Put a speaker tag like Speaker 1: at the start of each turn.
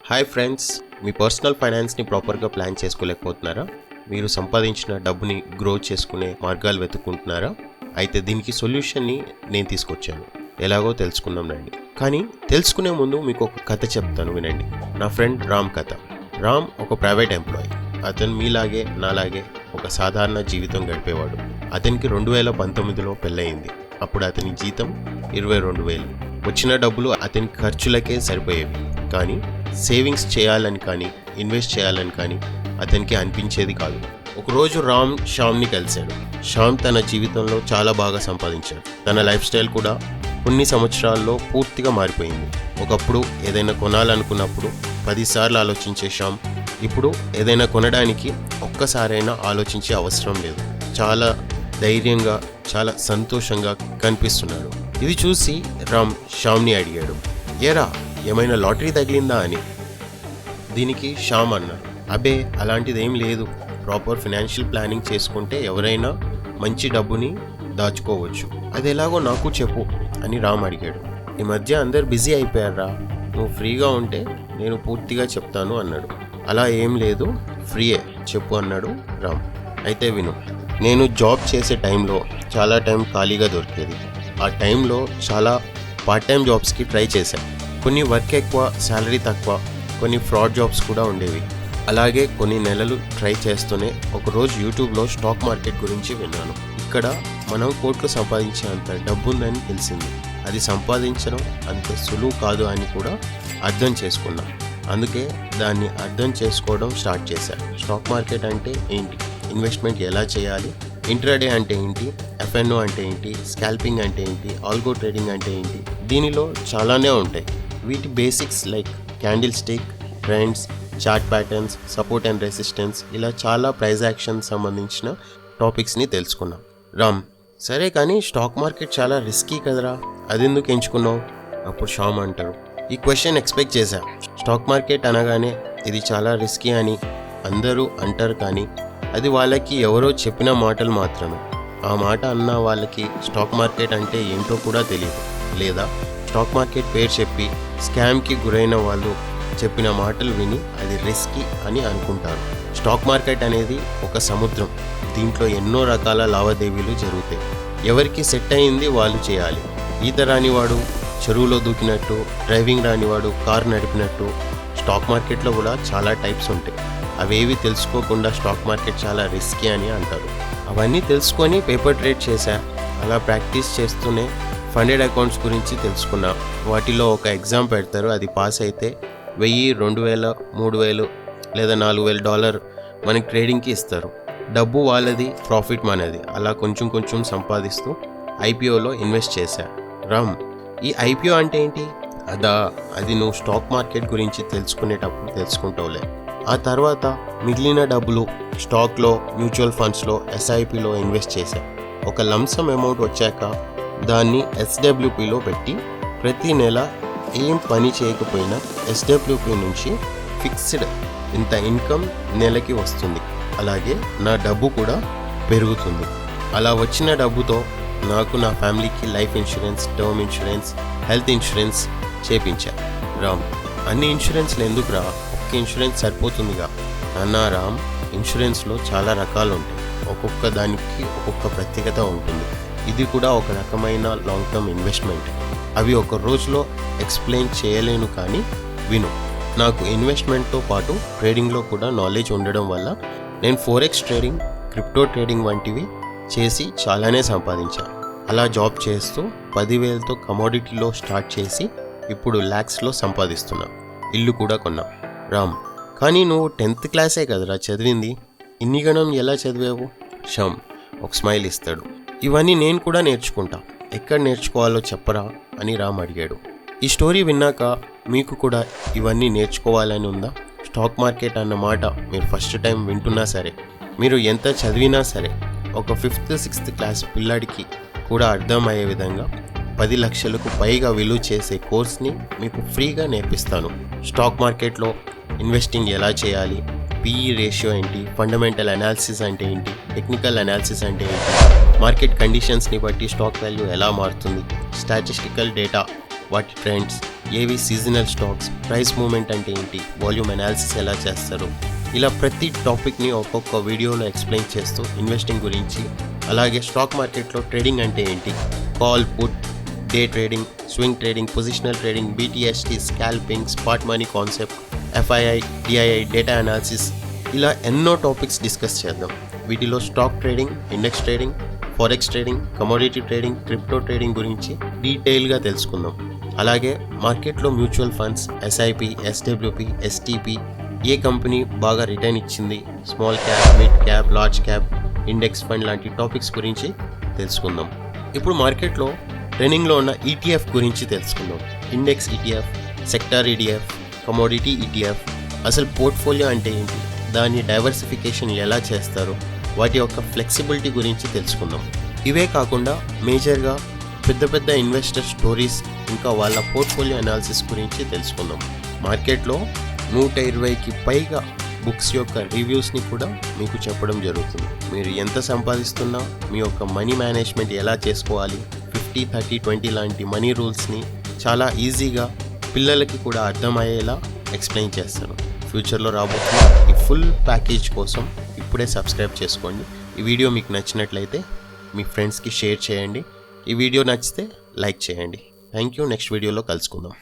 Speaker 1: Hi friends, మీ personal ఫైనాన్స్ని ప్రాపర్గా plan చేసుకోలేకపోతున్నారా? మీరు సంపాదించిన డబ్బుని గ్రో చేసుకునే మార్గాలు వెతుక్కుంటున్నారా? అయితే దీనికి సొల్యూషన్ని నేను తీసుకొచ్చాను. ఎలాగో తెలుసుకుందాం రండి. కానీ తెలుసుకునే ముందు మీకు ఒక కథ చెప్తాను, వినండి. నా ఫ్రెండ్ రామ్ కథ. రామ్ ఒక ప్రైవేట్ ఎంప్లాయీ. అతను మీలాగే నాలాగే ఒక సాధారణ జీవితం గడిపేవాడు. అతనికి 2019లో పెళ్ళయింది. అప్పుడు అతని జీతం 22,000. వచ్చిన డబ్బులు అతని ఖర్చులకే సరిపోయేవి. కానీ సేవింగ్స్ చేయాలని కానీ ఇన్వెస్ట్ చేయాలని కానీ అతనికి అనిపించేది కాదు. ఒకరోజు రామ్ శ్యామ్ని కలిశాడు. శ్యామ్ తన జీవితంలో చాలా బాగా సంపాదించాడు. తన లైఫ్ స్టైల్ కూడా కొన్ని సంవత్సరాల్లో పూర్తిగా మారిపోయింది. ఒకప్పుడు ఏదైనా కొనాలనుకున్నప్పుడు 10 సార్లు ఆలోచించే శ్యామ్ ఇప్పుడు ఏదైనా కొనడానికి ఒక్కసారైనా ఆలోచించే అవసరం లేదు. చాలా ధైర్యంగా, చాలా సంతోషంగా కనిపిస్తున్నాడు. ఇది చూసి రామ్ శ్యామ్ని అడిగాడు, ఏరా ఏమైనా లాటరీ తగిలిందా అని. దీనికి శ్యామ్ అన్నాడు, అబే అలాంటిదేం లేదు. ప్రాపర్ ఫైనాన్షియల్ ప్లానింగ్ చేసుకుంటే ఎవరైనా మంచి డబ్బుని దాచుకోవచ్చు. అది ఎలాగో నాకు చెప్పు అని రామ్ అడిగాడు. ఈ మధ్య అందరు బిజీ అయిపోయారా, నువ్వు ఫ్రీగా ఉంటే నేను పూర్తిగా చెప్తాను అన్నాడు. అలా ఏం లేదు, ఫ్రీయే, చెప్పు అన్నాడు రామ్. అయితే విను, నేను జాబ్ చేసే టైంలో చాలా టైం ఖాళీగా దొరికేది. ఆ టైంలో చాలా పార్ట్ టైం జాబ్స్కి ట్రై చేశాను. కొన్ని వర్క్ ఎక్కువ, శాలరీ తక్కువ, కొన్ని ఫ్రాడ్ జాబ్స్ కూడా ఉండేవి. అలాగే కొన్ని నెలలు ట్రై చేస్తూనే ఒకరోజు యూట్యూబ్లో స్టాక్ మార్కెట్ గురించి విన్నాను. ఇక్కడ మనం కోట్లు సంపాదించేంత డబ్బు ఉందని తెలిసింది. అది సంపాదించడం అంత సులువు కాదు అని కూడా అర్థం చేసుకున్నా. అందుకే దాన్ని అర్థం చేసుకోవడం స్టార్ట్ చేశాను. స్టాక్ మార్కెట్ అంటే ఏంటి, ఇన్వెస్ట్మెంట్ ఎలా చేయాలి, ఇంట్రాడే అంటే ఏంటి, ఎఫ్ఎన్ఓ అంటే ఏంటి, స్కాల్పింగ్ అంటే ఏంటి, ఆల్గో ట్రేడింగ్ అంటే ఏంటి, దీనిలో చాలానే ఉంటాయి. వీటి basics like candle stick, trends, chart patterns, support and resistance, ఇలా చాలా ప్రైస్ యాక్షన్ సంబంధించిన టాపిక్స్ని తెలుసుకున్నాం. రామ్, సరే కానీ స్టాక్ మార్కెట్ చాలా రిస్కీ కదరా, అది ఎందుకు ఎంచుకున్నావు? అప్పుడు శ్యామ్ అంటారు, ఈ క్వశ్చన్ ఎక్స్పెక్ట్ చేశా. స్టాక్ మార్కెట్ అనగానే ఇది చాలా రిస్కీ అని అందరూ అంటారు, కానీ అది వాళ్ళకి ఎవరో చెప్పిన మాటలు మాత్రమే. ఆ మాట అన్న వాళ్ళకి స్టాక్ మార్కెట్ అంటే ఏంటో కూడా తెలియదు, లేదా స్టాక్ మార్కెట్ పేరు చెప్పి స్కామ్కి గురైన వాళ్ళు చెప్పిన మాటలు విని అది రిస్కీ అని అనుకుంటారు. స్టాక్ మార్కెట్ అనేది ఒక సముద్రం. దీంట్లో ఎన్నో రకాల లావాదేవీలు జరుగుతాయి. ఎవరికి సెట్ అయింది వాళ్ళు చేయాలి. ఈత రానివాడు చెరువులో దూకినట్టు, డ్రైవింగ్ రానివాడు కారు నడిపినట్టు స్టాక్ మార్కెట్లో కూడా చాలా టైప్స్ ఉంటాయి. అవేవి తెలుసుకోకుండా స్టాక్ మార్కెట్ చాలా రిస్కీ అని అంటారు. అవన్నీ తెలుసుకొని పేపర్ ట్రేడ్ చేశా. అలా ప్రాక్టీస్ చేస్తూనే ఫండెడ్ అకౌంట్స్ గురించి తెలుసుకున్నా. వాటిలో ఒక ఎగ్జామ్ పెడతారు, అది పాస్ అయితే 1000, 2000, 3000 లేదా $4,000 మనకి ట్రేడింగ్కి ఇస్తారు. డబ్బు వాళ్ళది, ప్రాఫిట్ మనది. అలా కొంచెం కొంచెం సంపాదిస్తూ ఐపీఓలో ఇన్వెస్ట్ చేశా. రామ్, ఈ ఐపీఓ అంటే ఏంటి? అది నువ్వు స్టాక్ మార్కెట్ గురించి తెలుసుకునేటప్పుడు తెలుసుకుంటావులే. ఆ తర్వాత మిగిలిన డబ్బులు స్టాక్లో, మ్యూచువల్ ఫండ్స్లో, ఎస్ఐపిలో ఇన్వెస్ట్ చేశా. ఒక లంసమ్ అమౌంట్ వచ్చాక దాన్ని ఎస్డబ్ల్యూపీలో పెట్టి ప్రతి నెల ఏం పని చేయకపోయినా ఎస్డబ్ల్యూపీ నుంచి ఫిక్స్డ్ ఇంత ఇన్కమ్ నెలకి వస్తుంది. అలాగే నా డబ్బు కూడా పెరుగుతుంది. అలా వచ్చిన డబ్బుతో నాకు, నా ఫ్యామిలీకి life insurance, term insurance, health insurance చేపించా. రామ్, అన్ని ఇన్సూరెన్స్లు ఎందుకురా, ఒక్క ఇన్సూరెన్స్ సరిపోతుందిగా. అన్నా రామ్, ఇన్సూరెన్స్లో చాలా రకాలు ఉంటాయి. ఒక్కొక్క దానికి ఒక్కొక్క ప్రత్యేకత ఉంటుంది. ఇది కూడా ఒక రకమైన లాంగ్ టర్మ్ ఇన్వెస్ట్మెంట్. అవి ఒక రోజులో ఎక్స్ప్లెయిన్ చేయలేను, కానీ విను. నాకు ఇన్వెస్ట్మెంట్తో పాటు ట్రేడింగ్లో కూడా నాలెడ్జ్ ఉండడం వల్ల నేను ఫోరెక్స్ ట్రేడింగ్, క్రిప్టో ట్రేడింగ్ వంటివి చేసి చాలానే సంపాదించాను. అలా జాబ్ చేస్తూ 10,000తో కమోడిటీలో స్టార్ట్ చేసి ఇప్పుడు ల్యాక్స్లో సంపాదిస్తున్నా. ఇల్లు కూడా కొన్నా. రామ్, కానీ నువ్వు 10th క్లాసే కదరా చదివింది, ఇన్ని గణం ఎలా చదివావు? శ్యామ్ ఒక స్మైల్ ఇస్తాడు. ఇవన్నీ నేను కూడా నేర్చుకుంటా, ఎక్కడ నేర్చుకోవాలో చెప్పరా అని రామ్ అడిగాడు. ఈ స్టోరీ విన్నాక మీకు కూడా ఇవన్నీ నేర్చుకోవాలని ఉందా? స్టాక్ మార్కెట్ అన్న మాట మీరు ఫస్ట్ టైం వింటున్నా సరే, మీరు ఎంత చదివినా సరే, ఒక 5th, 6th క్లాస్ పిల్లాడికి కూడా అర్థమయ్యే విధంగా 10 లక్షలకు పైగా విలువ చేసే కోర్స్ని మీకు ఫ్రీగా నేర్పిస్తాను. స్టాక్ మార్కెట్లో ఇన్వెస్టింగ్ ఎలా చేయాలి, పిఈ రేషియో ఏంటి, ఫండమెంటల్ అనాలిసిస్ అంటే ఏంటి, టెక్నికల్ అనాలిసిస్ అంటే ఏంటి, మార్కెట్ కండిషన్స్ని బట్టి స్టాక్ వాల్యూ ఎలా మారుతుంది, స్టాటిస్టికల్ డేటా వాటి ట్రెండ్స్, ఏవి సీజనల్ స్టాక్స్, ప్రైస్ మూవ్మెంట్ అంటే ఏంటి, వాల్యూమ్ అనాలిసిస్ ఎలా చేస్తారు, ఇలా ప్రతి టాపిక్ని ఒక్కొక్క వీడియోలో ఎక్స్ప్లెయిన్ చేస్తూ ఇన్వెస్టింగ్ గురించి, అలాగే స్టాక్ మార్కెట్లో ట్రేడింగ్ అంటే ఏంటి, call put, day trading, swing trading, positional trading, BTST, scalping, spot money concept, FII, DII, data analysis, ఇలా ఎన్నో టాపిక్స్ డిస్కస్ చేద్దాం. వీటిలో stock trading, index trading, forex trading, commodity trading, crypto trading గురించి డీటెయిల్గా తెలుసుకుందాం. అలాగే మార్కెట్లో mutual funds, SIP, SWP, STP, ఏ company బాగా రిటర్న్ ఇచ్చింది, small cap, mid cap, large cap, index fund లాంటి టాపిక్స్ గురించి తెలుసుకుందాం. ఇప్పుడు మార్కెట్లో ట్రెండింగ్లో ఉన్న ETF గురించి తెలుసుకుందాం. Index ETF, sector ETF, commodity ETF, అసలు పోర్ట్ఫోలియో అంటే ఏంటి, దాని డైవర్సిఫికేషన్ ఎలా చేస్తారు, వాటి యొక్క ఫ్లెక్సిబిలిటీ గురించి తెలుసుకుందాం. ఇవే కాకుండా మేజర్గా పెద్ద ఇన్వెస్టర్ స్టోరీస్, ఇంకా వాళ్ళ పోర్ట్ఫోలియో అనాలిసిస్ గురించి తెలుసుకుందాం. మార్కెట్లో 120కి పైగా బుక్స్ యొక్క రివ్యూస్ని కూడా మీకు చెప్పడం జరుగుతుంది. మీరు ఎంత సంపాదిస్తున్నా మీ యొక్క మనీ మేనేజ్మెంట్ ఎలా చేసుకోవాలి, 50-30-20 లాంటి మనీ రూల్స్ని చాలా ఈజీగా పిల్లలకి కూడా అర్థమయ్యేలా ఎక్స్ప్లెయిన్ చేస్తాను. ఫ్యూచర్లో రాబోతున్న ఈ ఫుల్ ప్యాకేజ్ కోసం ఇప్పుడే సబ్స్క్రైబ్ చేసుకోండి. ఈ వీడియో మీకు నచ్చినట్లయితే మీ ఫ్రెండ్స్కి షేర్ చేయండి. ఈ వీడియో నచ్చితే లైక్ చేయండి. Thank you. నెక్స్ట్ వీడియోలో కలుసుకుందాం.